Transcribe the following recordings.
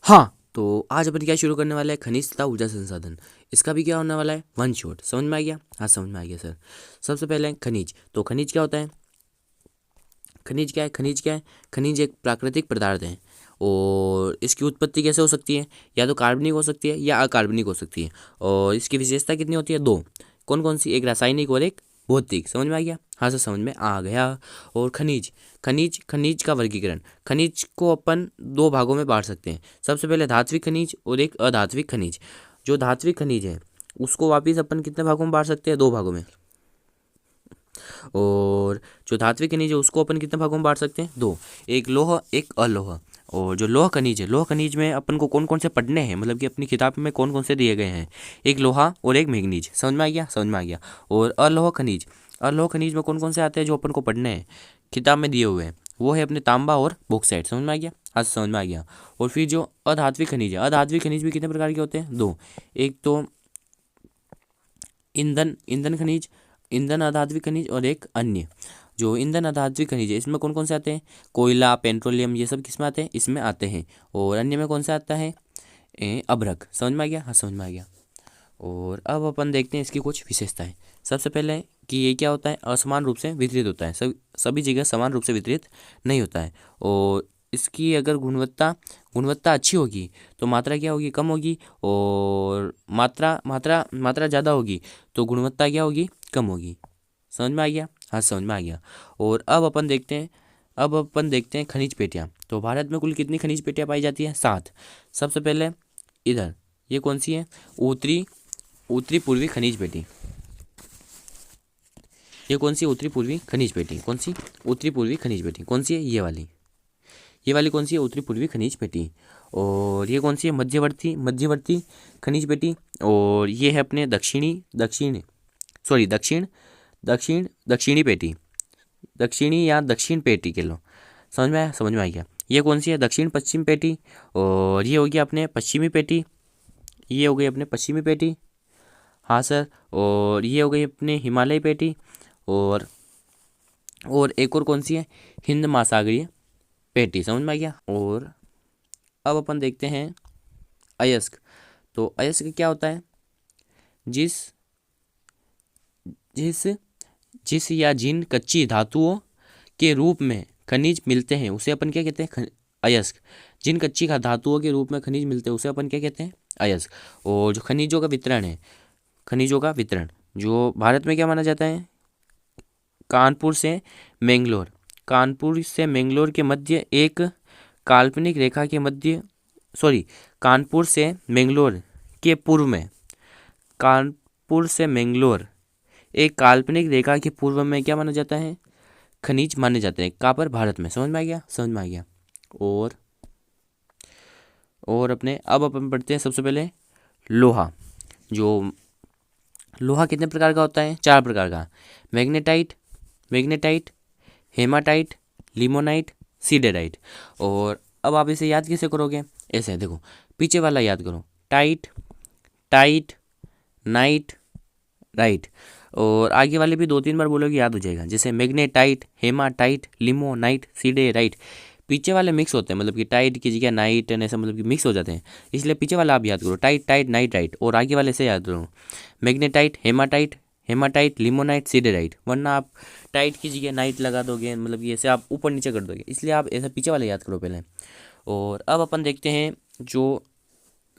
हाँ, तो आज अपन क्या शुरू करने वाले हैं, खनिज तथा ऊर्जा संसाधन। इसका भी क्या होने वाला है, वन शॉट। समझ में आ गया? हाँ, समझ में आ गया सर। सबसे पहले खनिज। तो खनिज क्या होता है? खनिज क्या है? खनिज क्या है? खनिज एक प्राकृतिक पदार्थ है और इसकी उत्पत्ति कैसे हो सकती है? या तो कार्बनिक हो सकती है या अकार्बनिक हो सकती है। और इसकी विशेषता कितनी होती है? दो। कौन कौन सी? एक रासायनिक और एक भौतिक। समझ में आ गया? हाँ सर, समझ में आ गया। और खनिज, खनिज का वर्गीकरण। खनिज को अपन दो भागों में बांट सकते हैं। सबसे पहले धात्विक खनिज और एक अधात्विक खनिज। जो धात्विक खनिज है उसको वापिस अपन कितने भागों में बांट सकते हैं? दो भागों में। और जो धात्विक खनिज है उसको अपन कितने भागों में बांट सकते हैं? दो। एक लौह, एक अलोह। और जो लौह खनिज है, लौह खनिज में अपन को कौन कौन से पढ़ने हैं, मतलब कि अपनी किताब में कौन कौन से दिए गए हैं? एक लोहा और एक मैग्नीज। समझ में आ गया? समझ में आ गया। और अलोह खनिज, अलोह खनिज में कौन कौन से आते हैं जो अपन को पढ़ने हैं, किताब में दिए हुए हैं? वो है अपने तांबा और बॉक्साइट। समझ में आ गया? हाँ, समझ में आ गया। और फिर जो अधात्विक खनिज है, अधात्विक खनिज भी कितने प्रकार के होते हैं? दो। एक तो ईंधन, ईंधन खनिज, ईंधन अधात्विक खनिज, और एक अन्य। जो ईंधन अधात्विक खनिज है इसमें कौन कौन से आते हैं? कोयला, पेट्रोलियम, ये सब किस में आते हैं? इसमें आते हैं। और अन्य में कौन सा आता है? अभ्रक। समझ में आ गया? हाँ, समझ में आ गया। और अब अपन देखते हैं इसकी कुछ विशेषताएं। सबसे पहले कि ये क्या होता है, असमान रूप से वितरित होता है, सभी जगह समान रूप से वितरित नहीं होता है। और इसकी अगर गुणवत्ता गुणवत्ता अच्छी होगी तो मात्रा क्या होगी? कम होगी। और मात्रा मात्रा मात्रा ज़्यादा होगी तो गुणवत्ता क्या होगी? कम होगी। समझ में आ गया? हाँ, समझ में आ गया। और अब अपन देखते हैं खनिज पेटियाँ। तो भारत में कुल कितनी खनिज पेटियाँ पाई जाती है? 7। सबसे पहले इधर, ये कौन सी है? उत्तरी उत्तरी पूर्वी खनिज पेटी। ये कौन सी? उत्तरी पूर्वी खनिज पेटी। कौन सी? उत्तरी पूर्वी खनिज पेटी। कौन सी है? ये वाली। ये वाली कौन सी है? उत्तरी पूर्वी खनिज पेटी। और ये कौन सी है? मध्यवर्ती मध्यवर्ती खनिज पेटी। और ये है अपने दक्षिण दक्षिणी पेटी। दक्षिणी या दक्षिण पेटी के लो। समझ में आया? समझ में आ गया। ये कौन सी है? दक्षिण पश्चिम पेटी। और ये हो गया अपने पश्चिमी पेटी। ये हो गई अपने पश्चिमी पेटी। हाँ सर। और ये हो गई अपने हिमालय पेटी। और एक और कौन सी है? हिंद महासागरीय पेटी। समझ में आ गया। और अब अपन देखते हैं अयस्क। तो अयस्क क्या होता है? जिस जिस जिस या जिन कच्ची धातुओं के रूप में खनिज मिलते हैं उसे अपन क्या कहते हैं? अयस्क। जिन कच्ची धातुओं के रूप में खनिज मिलते हैं उसे अपन क्या कहते हैं? अयस्क। और जो खनिजों का वितरण है, खनिजों का वितरण जो भारत में क्या माना जाता है? कानपुर से मैंगलोर। कानपुर से मैंगलोर के मध्य एक काल्पनिक रेखा के मध्य सॉरी कानपुर से मैंगलोर के पूर्व में, कानपुर से मैंगलोर एक काल्पनिक रेखा के पूर्व में क्या माना जाता है? खनिज माने जाते हैं। कहाँ पर? भारत में। समझ में आ गया? समझ में आ गया। और अपने अब अपन पढ़ते हैं सबसे पहले लोहा। जो लोहा कितने प्रकार का होता है? 4 प्रकार का। Magnetite, magnetite, haematite, limonite, siderite. और अब आप इसे याद कैसे करोगे? ऐसे देखो, पीछे वाला याद करो, टाइट, टाइट, नाइट, राइट। और आगे वाले भी 2-3 बार बोलोगे याद हो जाएगा, जैसे मैग्नेटाइट, हेमाटाइट, लिमोनाइट, सीडेराइट। पीछे वाले मिक्स होते हैं, मतलब कि टाइट की जगह नाइट एंड ऐसा, मतलब कि मिक्स हो जाते हैं। इसलिए पीछे वाला आप याद करो, टाइट टाइट नाइट राइट। और आगे वाले से याद करो, मैग्नेटाइट, हेमाटाइट, लिमोनाइट, सीडेराइट। वरना आप टाइट की जगह नाइट लगा दोगे, मतलब कि ऐसे आप ऊपर नीचे कर दोगे। इसलिए आप ऐसा पीछे वाले याद करो पहले। और अब अपन देखते हैं जो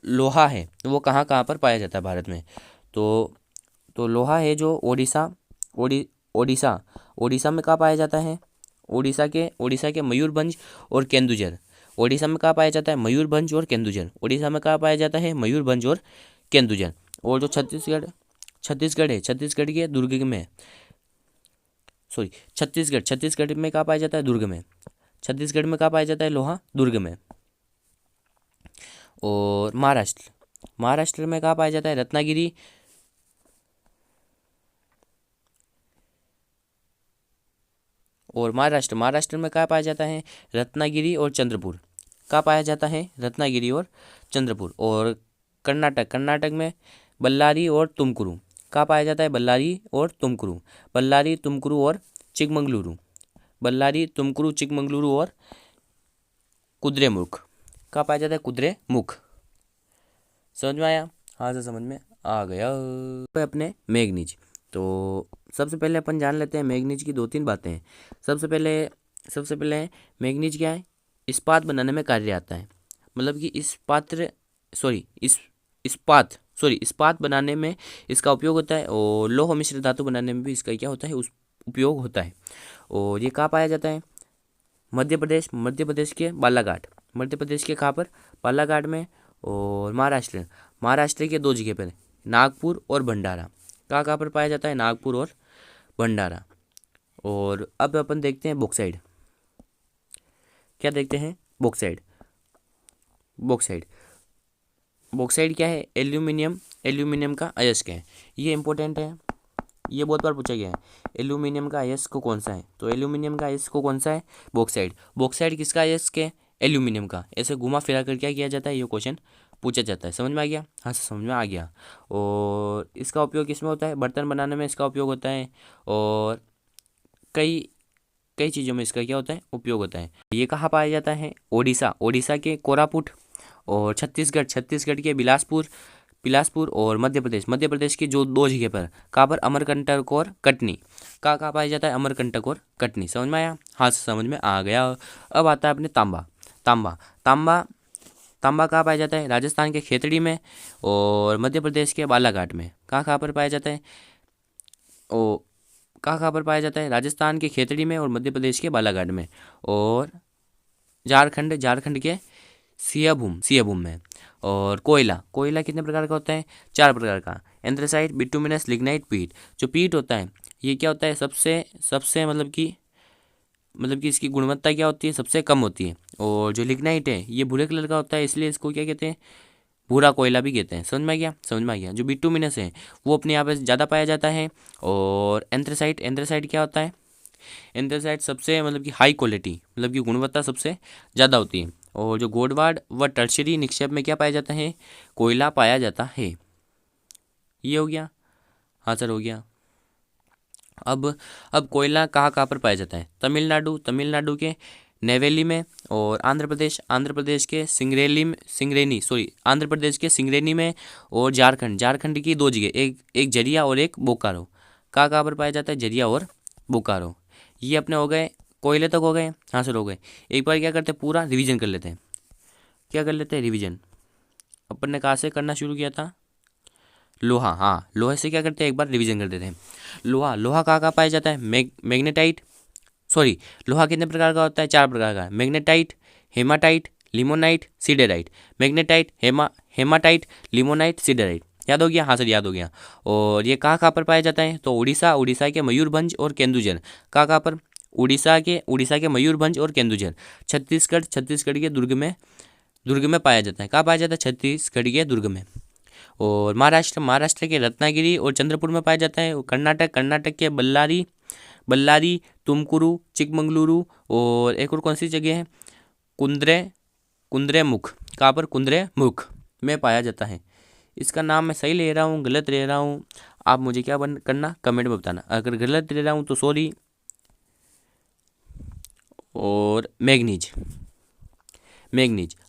लोहा है वो कहाँ कहाँ पर पाया जाता है भारत में। तो लोहा है जो ओडिशा ओडिशा में कहाँ पाया जाता है? ओडिशा के मयूरभंज और केंदुझर। ओडिशा में कहाँ पाया जाता है? मयूरभंज और केंदुझर। ओडिशा में कहाँ पाया जाता है? मयूरभंज और केंदुझर। और जो छत्तीसगढ़ है, छत्तीसगढ़ के दुर्ग में, छत्तीसगढ़ में कहाँ पाया जाता है? दुर्ग में। छत्तीसगढ़ में कहाँ पाया जाता है लोहा? दुर्ग में। और महाराष्ट्र में कहाँ पाया जाता है? रत्नागिरी। और महाराष्ट्र में कहाँ पाया जाता है? रत्नागिरी और चंद्रपुर। कहाँ पाया जाता है? रत्नागिरी और चंद्रपुर। और कर्नाटक में बल्लारी और तुमकुरू। कहाँ पाया जाता है? बल्लारी और तुमकुरू। बल्लारी, तुमकुरू और चिकमंगलुरु। बल्लारी, तुमकुरू, चिकमंगलुरु और कुद्रेमुख। कहाँ पाया जाता है, कुद्रे मुख। समझ में आया, हाँ से समझ में आ गया। अपने मैग्नीज, तो सबसे पहले अपन जान लेते हैं मैग्नीज की 2-3 बातें। सबसे पहले मैग्नीज क्या है, इस्पात बनाने में कार्य आता है। मतलब कि इस्पात बनाने में इसका उपयोग होता है, और लौह मिश्र धातु बनाने में भी इसका क्या होता है, उस उपयोग होता है। और ये कहाँ पाया जाता है, मध्य प्रदेश के बालाघाट। मध्य प्रदेश के कहाँ पर, बालाघाट में। और महाराष्ट्र के 2 जगह पर, नागपुर और भंडारा। कहाँ पर पाया जाता है, नागपुर और भंडारा। और अब अपन देखते हैं बॉक्साइड। क्या देखते हैं, बॉक्साइड। बॉक्साइड क्या है, एल्यूमिनियम का अयस्क है। ये इंपॉर्टेंट है, ये बहुत बार पूछा गया है। एल्यूमिनियम का अयस्क कौन सा है, तो एल्यूमिनियम का अयस्क कौन सा है, बॉक्साइड किसका अयस्क है, एल्यूमिनियम का। ऐसे घुमा फिरा कर क्या किया जाता है, ये क्वेश्चन पूछा जाता है। समझ में आ गया, हाँ समझ में आ गया। और इसका उपयोग किसमें होता है, बर्तन बनाने में इसका उपयोग होता है, और कई कई चीज़ों में इसका क्या होता है, उपयोग होता है। ये कहाँ पाया जाता है, ओडिशा के कोरापुट। और छत्तीसगढ़ के बिलासपुर। और मध्य प्रदेश की जो 2 जगह पर, कहाँ पर, अमरकंटक और कटनी। कहाँ पाया जाता है, अमरकंटक और कटनी। समझ में आया, हाँ समझ में आ गया। अब आता है अपने तांबा कहाँ पाया जाता है, राजस्थान के खेतड़ी में और मध्य प्रदेश के बालाघाट में। कहाँ पर पाया जाता है, ओ कहाँ पर पाया जाता है, राजस्थान के खेतड़ी में और मध्य प्रदेश के बालाघाट में। और झारखंड के सियाभूम में। और कोयला कितने प्रकार का होता है, 4 प्रकार का, एंथ्रेसाइट, बिटुमिनस, लिग्नाइट, पीट। जो पीट होता है, ये क्या होता है, सबसे मतलब कि इसकी गुणवत्ता क्या होती है, सबसे कम होती है। और जो लिग्नाइट है, ये भूरे कलर का होता है, इसलिए इसको क्या कहते हैं, भूरा कोयला भी कहते हैं। समझ में आ गया। जो बिटुमिनस है, वो अपने यहाँ पे ज़्यादा पाया जाता है। और एंथ्रेसाइट क्या होता है, एंथ्रेसाइट सबसे मतलब कि हाई क्वालिटी, मतलब कि गुणवत्ता सबसे ज़्यादा होती है। और जो गोडवाड व टर्शरी निक्षेप में क्या पाया जाता है, कोयला पाया जाता है। ये हो गया, हाँ सर हो गया। अब कोयला कहाँ पर पाया जाता है, तमिलनाडु के नेवेली में। और आंध्र प्रदेश के सिंगरेनी में। और झारखंड की 2 जगह, एक जरिया और एक बोकारो। कहाँ पर पाया जाता है, जरिया और बोकारो। ये अपने हो गए, कोयले तक हो गए, हाँ सर हो गए। एक बार क्या करते हैं, पूरा रिवीजन कर लेते हैं। क्या कर लेते हैं, रिवीजन। अपन ने कहाँ से करना शुरू किया था, लोहा। हाँ, लोहे से क्या करते हैं, एक बार रिवीजन कर देते हैं। लोहा कहाँ पाया जाता है, मैग्नेटाइट। लोहा कितने प्रकार का होता है, 4 प्रकार का, magnetite, haematite, limonite, siderite. Magnetite, haematite, limonite, siderite. याद हो गया, हाँ सर याद हो गया। और ये कहाँ पर पाया जाता है, तो उड़ीसा के मयूरभंज और केंदुझर। कहाँ पर, उड़ीसा के मयूरभंज और केंदुझर। छत्तीसगढ़ के दुर्ग में पाया जाता है। कहाँ पाया जाता है, छत्तीसगढ़ के दुर्ग में। और महाराष्ट्र के रत्नागिरी और चंद्रपुर में पाया जाता है। कर्नाटक के बल्लारी, तुमकुरू, चिकमंगलुरु। और एक और कौन सी जगह है, कुंद्रेमुख। कहाँ पर, कुंद्रेमुख में पाया जाता है। इसका नाम मैं सही ले रहा हूँ, गलत ले रहा हूँ, आप मुझे क्या करना, कमेंट में बताना। अगर गलत ले रहा हूँ तो सॉरी। और मैग्नीज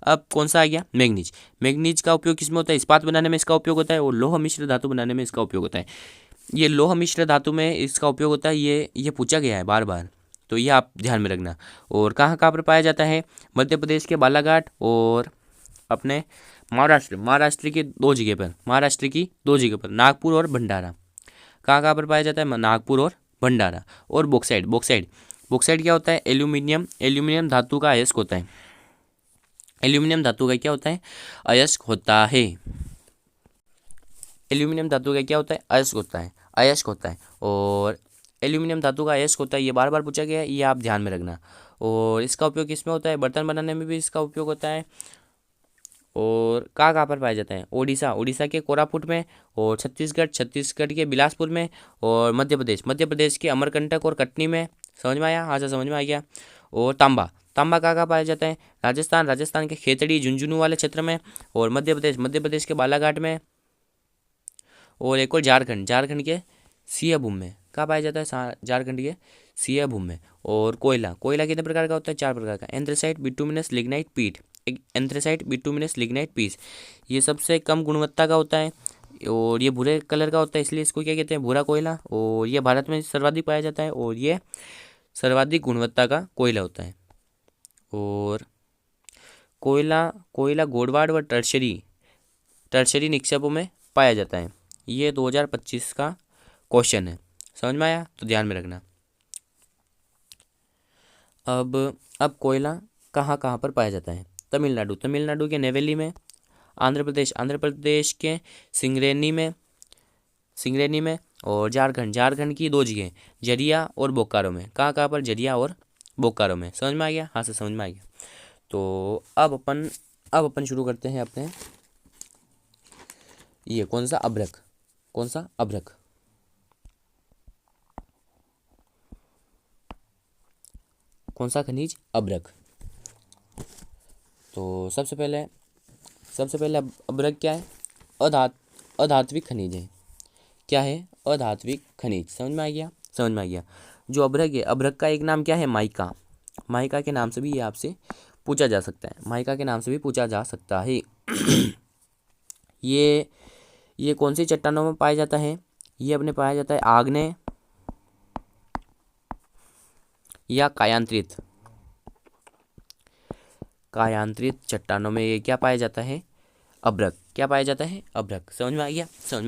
अब कौन सा आ गया, मैग्नीज का उपयोग किसमें होता है, इस्पात बनाने में इसका उपयोग होता है। और लौह मिश्र धातु बनाने में इसका उपयोग होता है। ये लौह मिश्र धातु में इसका उपयोग होता है, ये पूछा गया है बार बार, तो ये आप ध्यान में रखना। और कहाँ पर पाया जाता है, मध्य प्रदेश के बालाघाट और अपने महाराष्ट्र की 2 जगह पर, नागपुर और भंडारा। कहाँ पर पाया जाता है, नागपुर और भंडारा। और बॉक्साइड क्या होता है, एल्यूमिनियम धातु का अयस्क होता है। एल्यूमिनियम धातु का क्या होता है, अयस्क होता है। एल्यूमिनियम धातु का क्या होता है, अयस्क होता है। और एल्यूमिनियम धातु का अयस्क होता है, ये बार बार पूछा गया है, ये आप ध्यान में रखना। और इसका उपयोग किसमें होता है, बर्तन बनाने में भी इसका उपयोग होता है। और कहाँ पर पाया जाता है, उड़ीसा के कोरापुट में। और छत्तीसगढ़ के बिलासपुर में। और मध्य प्रदेश के अमरकंटक और कटनी में। समझ में आया, हाँ सर समझ में आ गया। और तांबा कहाँ पाया जाता है, राजस्थान के खेतड़ी झुंझुनू वाले क्षेत्र में। और मध्य प्रदेश के बालाघाट में। और एक और झारखंड के सियाभूम में। कहाँ पाया जाता है, झारखंड के सियाभूम में। और कोयला कितने प्रकार का होता है, 4 प्रकार का, anthracite, bituminous, lignite, peat. Anthracite, bituminous, lignite, peat. ये सबसे कम गुणवत्ता का होता है और ये भूरे कलर का होता है, इसलिए इसको क्या कहते हैं, भूरा कोयला। और ये भारत में सर्वाधिक पाया जाता है और ये सर्वाधिक गुणवत्ता का कोयला होता है। और कोयला कोयला गोडवाड़ व टर्शरी टर्शरी निक्षेपों में पाया जाता है। ये 2025 का क्वेश्चन है, समझ में आया तो ध्यान में रखना। अब कोयला कहाँ कहाँ पर पाया जाता है? तमिलनाडु के नेवेली में, आंध्र प्रदेश के सिंगरेनी में, और झारखंड की 2 जगह, जरिया और बोकारो में। कहाँ कहाँ पर? जरिया और बोकारो में। समझ में आ गया? हाँ से समझ में आ गया। तो अब अपन शुरू करते हैं अपने ये कौन सा अभ्रक कौन सा खनिज? अभ्रक। तो सबसे पहले अभ्रक क्या है? अधात्विक खनिज है। क्या है? अधात्विक खनिज। समझ में आ गया। जो अभ्रक है, अभ्रक का एक नाम क्या है? माइका के नाम से भी ये आपसे पूछा जा सकता है। ये कौन सी चट्टानों में पाया जाता है? ये अपने पाया जाता है आग्नेय या कायांतरित चट्टानों में। ये क्या पाया जाता है? अभ्रक। क्या पाया जाता है? अभ्रक। समझ में आ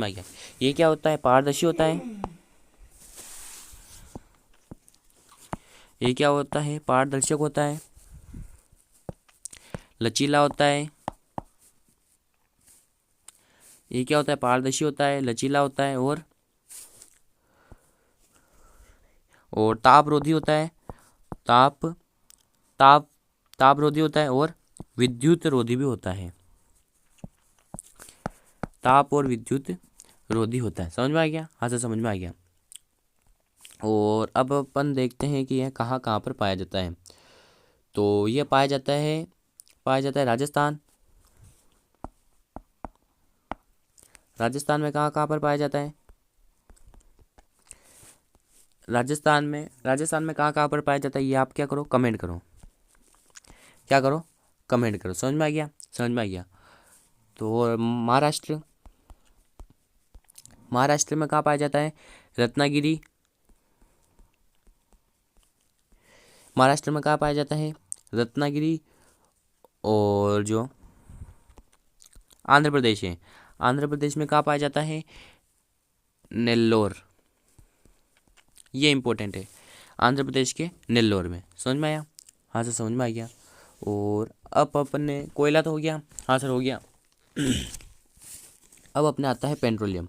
गया। ये क्या होता है? पारदर्शी होता है। ये क्या होता है? पारदर्शक होता है, लचीला होता है। ये क्या होता है? पारदर्शी होता है, लचीला होता है और तापरोधी होता है। तापरोधी होता है और विद्युत रोधी भी होता है। ताप और विद्युत रोधी होता है। समझ में आ गया? हाँ से समझ में आ गया। और अब अपन देखते हैं कि यह कहाँ कहाँ पर पाया जाता है। तो यह पाया जाता है राजस्थान में। कहाँ कहाँ पर पाया जाता है? राजस्थान में कहाँ कहाँ पर पाया जाता है? ये आप क्या करो? कमेंट करो। समझ में आ गया। तो महाराष्ट्र में कहाँ पाया जाता है? रत्नागिरी। महाराष्ट्र में कहाँ पाया जाता है? रत्नागिरी। और जो आंध्र प्रदेश है, आंध्र प्रदेश में कहाँ पाया जाता है? नेल्लोर। ये इंपॉर्टेंट है, आंध्र प्रदेश के नेल्लोर में। समझ में आया? हाँ सर समझ में आ गया। और अब अपन ने कोयला तो हो गया, हाँ सर हो गया। अब अपने आता है पेट्रोलियम।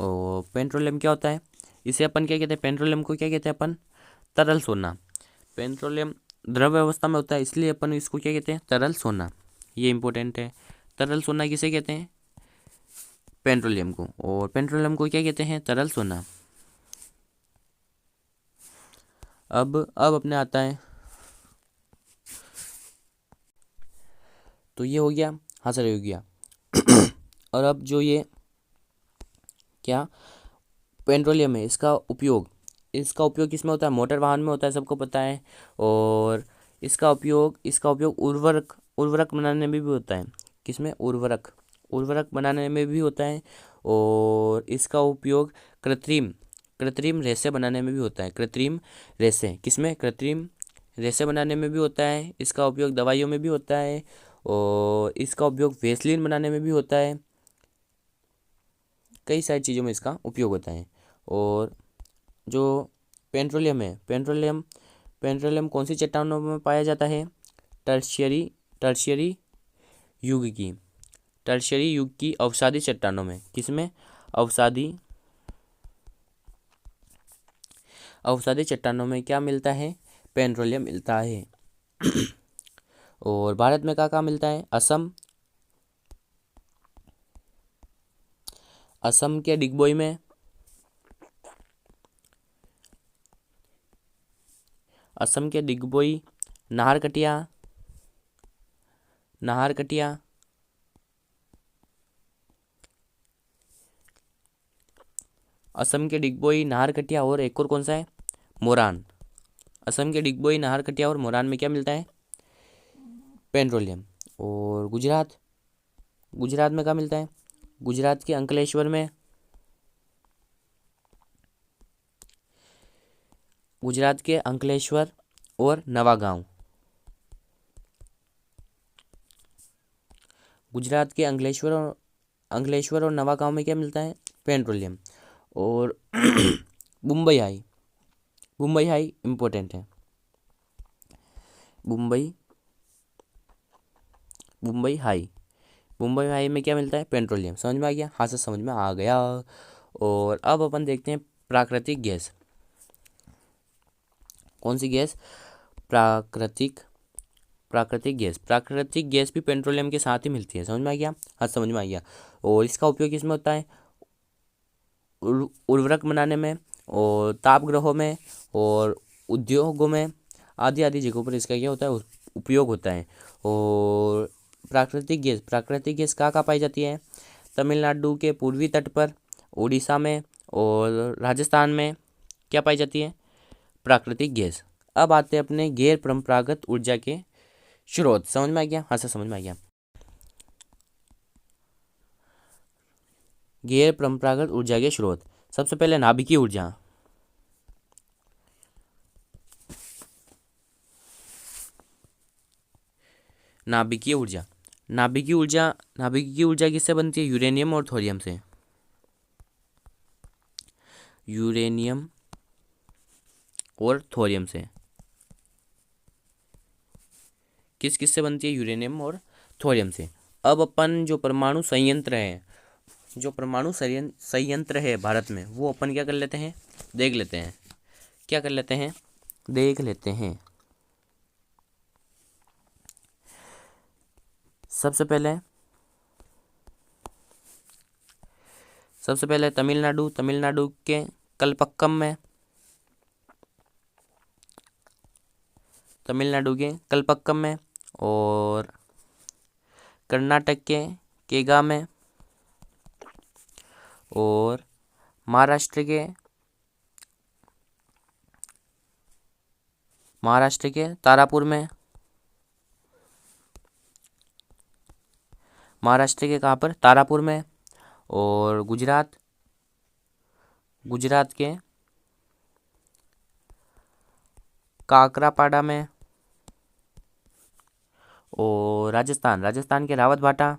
और पेट्रोलियम क्या होता है? इसे अपन क्या कहते हैं? पेट्रोलियम को क्या कहते हैं अपन? तरल सोना। पेट्रोलियम द्रव अवस्था में होता है, इसलिए अपन इसको क्या कहते हैं? तरल सोना। ये इंपॉर्टेंट है। तरल सोना किसे कहते हैं? पेट्रोलियम को। और पेट्रोलियम को क्या कहते हैं? तरल सोना। अब अपने आता है, तो ये हो गया, हाँ सर हो गया। और अब जो ये क्या पेट्रोलियम है, इसका उपयोग किसमें होता है? मोटर वाहन में होता है, सबको पता है। और इसका उपयोग उर्वरक बनाने में भी होता है। किसमें? उर्वरक बनाने में भी होता है। और इसका उपयोग कृत्रिम रेसे बनाने में भी होता है। कृत्रिम रेसे बनाने में भी होता है। इसका उपयोग दवाइयों में भी होता है और इसका उपयोग वेसलीन बनाने में भी होता है। कई सारी चीज़ों में इसका उपयोग होता है। और जो पेट्रोलियम है, पेट्रोलियम कौन सी चट्टानों में पाया जाता है? टर्शियरी युग की अवसादी चट्टानों में। किसमें? अवसादी चट्टानों में क्या मिलता है? पेट्रोलियम मिलता है। और भारत में कहाँ मिलता है? असम के डिगबोई में, नाहरकटिया, असम के डिगबोई, नाहरकटिया और एक और कौन सा है? मोरान। असम के डिगबोई, नाहरकटिया और मोरान में क्या मिलता है? पेट्रोलियम। और गुजरात, गुजरात में क्या मिलता है? गुजरात के अंकलेश्वर में, गुजरात के अंकलेश्वर और नवागांव, गुजरात के अंकलेश्वर और नवागांव में क्या मिलता है? पेट्रोलियम। और Mumbai high, Mumbai high important है। मुंबई, मुंबई हाई, मुंबई हाई में क्या मिलता है? पेट्रोलियम। समझ में आ गया? हाँ सर समझ में आ गया। और अब अपन देखते हैं प्राकृतिक गैस। कौन सी गैस? प्राकृतिक, प्राकृतिक गैस। प्राकृतिक गैस भी पेट्रोलियम के साथ ही मिलती है। समझ में आ गया? हाँ समझ में आ गया। और इसका उपयोग किसमें होता है? उर्वरक बनाने में, और तापगृहों में, और उद्योगों में, आदि आदि जगहों पर इसका क्या होता है? उपयोग होता है। और प्राकृतिक गैस, प्राकृतिक गैस कहाँ कहाँ पाई जाती है? तमिलनाडु के पूर्वी तट पर, उड़ीसा में और राजस्थान में क्या पाई जाती है? प्राकृतिक गैस। अब आते हैं अपने गैर परंपरागत ऊर्जा के स्रोत। समझ में आ गया? हाँ सर समझ में आ गया। गैर परंपरागत ऊर्जा के स्रोत, सबसे पहले नाभिकीय ऊर्जा। नाभिकीय ऊर्जा, नाभिकीय ऊर्जा, नाभिकीय ऊर्जा किससे बनती है? यूरेनियम और थोरियम से। यूरेनियम और थोरियम से। किस किस से बनती है? यूरेनियम और थोरियम से। अब अपन जो परमाणु संयंत्र है, जो परमाणु संयंत्र है भारत में, वो अपन क्या कर लेते हैं? देख लेते हैं। क्या कर लेते हैं? देख लेते हैं। सबसे पहले, सबसे पहले तमिलनाडु, तमिलनाडु के कलपक्कम में, तमिलनाडु के कलपक्कम में, और कर्नाटक के केगा में, और महाराष्ट्र के तारापुर में। महाराष्ट्र के कहाँ पर? तारापुर में। और गुजरात, गुजरात के काकरापाड़ा में। और राजस्थान, राजस्थान के रावतभाटा,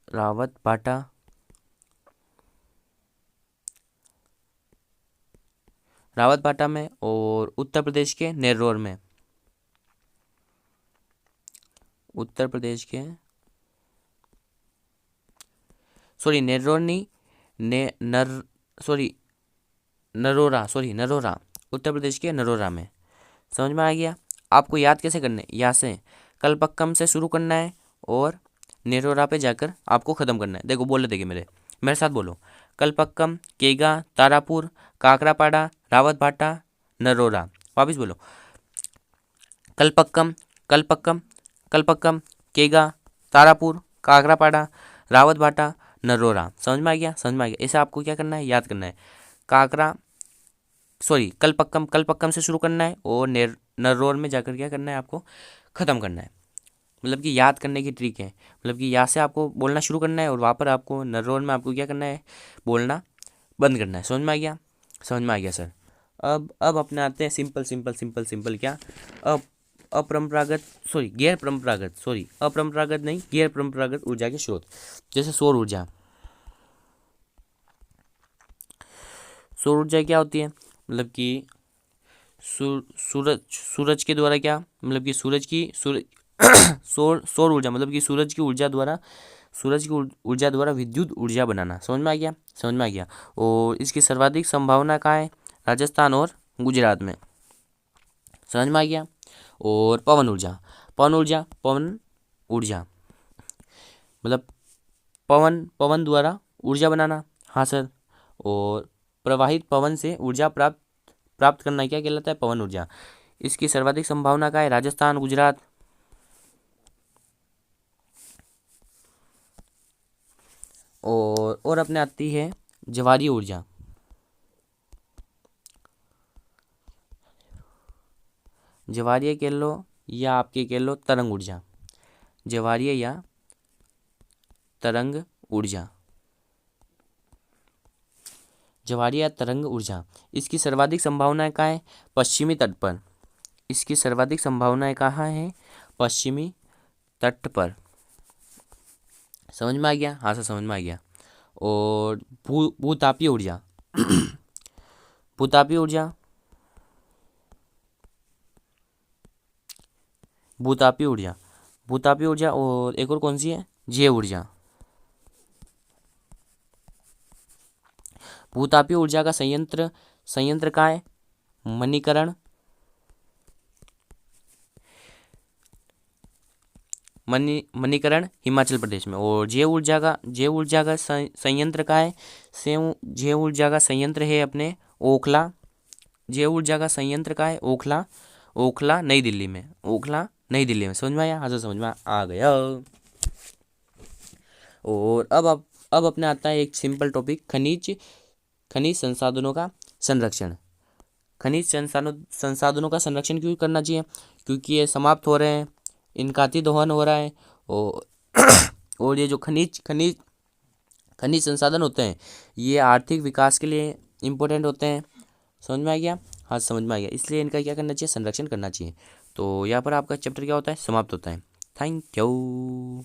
रावतभाटा, रावतभाटा में। और उत्तर प्रदेश के नेल्लोर में, उत्तर प्रदेश के, सॉरी नेल्लोर नहीं, ने नर सॉरी नरोरा, सॉरी नरोरा, उत्तर प्रदेश के नरोरा में। समझ में आ गया? आपको याद कैसे करना है? यहाँ से कलपक्कम से शुरू करना है और नेरोरा पे जाकर आपको ख़त्म करना है। देखो बोले देखिए, मेरे साथ बोलो। कलपक्कम, केगा, तारापुर, काकरापाड़ा, रावतभाटा, नरोरा। वापिस बोलो। कलपक्कम, कलपक्कम, कलपक्कम, केगा, तारापुर, काकरापाड़ा, रावतभाटा, नरोरा। समझ में आ गया? समझ में आ गया। ऐसे आपको क्या करना है? याद करना है। काकरा सॉरी कलपक्कम, कलपक्कम से शुरू करना है और नरोर में जाकर क्या करना है? आपको ख़त्म करना है। मतलब कि याद करने की ट्रिक है। मतलब कि यहाँ से आपको बोलना शुरू करना है और वहाँ पर आपको नरोर में आपको क्या करना है? बोलना बंद करना है। समझ में आ गया? समझ में आ गया सर। अब अपने आते हैं सिंपल सिंपल सिंपल सिंपल क्या? अब अपरंपरागत सॉरी गैर परंपरागत सॉरी अपरंपरागत नहीं, गैर परंपरागत ऊर्जा के स्रोत। जैसे सौर ऊर्जा। सौर ऊर्जा क्या होती है? मतलब कि सूरज, सूरज के द्वारा क्या, मतलब कि सूरज सौर ऊर्जा मतलब कि सूरज की ऊर्जा द्वारा, सूरज की ऊर्जा द्वारा विद्युत ऊर्जा बनाना। समझ में आ गया? समझ में आ गया। और इसकी सर्वाधिक संभावना कहाँ है? राजस्थान और गुजरात में। समझ में आ गया। और पवन ऊर्जा, पवन ऊर्जा, पवन ऊर्जा मतलब पवन द्वारा ऊर्जा बनाना। हाँ सर। और प्रवाहित पवन से ऊर्जा प्राप्त करना क्या कहलाता है? पवन ऊर्जा। इसकी सर्वाधिक संभावना का है? राजस्थान, गुजरात। और अपने आती है ज्वारीय ऊर्जा। ज्वारीय कह लो या आपके कह लो तरंग ऊर्जा, ज्वारीय या तरंग ऊर्जा, ज्वारीय या तरंग ऊर्जा। इसकी सर्वाधिक संभावनाएं कहाँ है? पश्चिमी तट पर। इसकी सर्वाधिक संभावनाएं कहाँ है? पश्चिमी तट पर। समझ में आ गया? हाँ सर समझ में आ गया। और भूतापीय ऊर्जा भूतापीय ऊर्जा, भूतापीय ऊर्जा, भूतापीय ऊर्जा। और एक और कौन सी है? जैव ऊर्जा। भूतापीय ऊर्जा का संयंत्र कहाँ है? मणिकरण, मणिकरण हिमाचल प्रदेश में। और जैव ऊर्जा का संयंत्र कहाँ है? जैव ऊर्जा का संयंत्र है अपने ओखला। जैव ऊर्जा का संयंत्र कहाँ है? ओखला, ओखला नई दिल्ली में, ओखला नई दिल्ली में। समझ में आया? हाँ सर समझ में आ गया। और अब अपने आता है एक सिंपल टॉपिक, खनिज संसाधनों का संरक्षण। खनिज संसाधनों का संरक्षण क्यों करना चाहिए? क्योंकि ये समाप्त हो रहे हैं, इनका अति दोहन हो रहा है। और और ये जो खनिज संसाधन होते हैं ये आर्थिक विकास के लिए इम्पोर्टेंट होते हैं। समझ में आ गया? हाँ समझ में आ गया। इसलिए इनका क्या करना चाहिए? संरक्षण करना चाहिए। तो यहाँ पर आपका चैप्टर क्या होता है? समाप्त होता है। Thank you.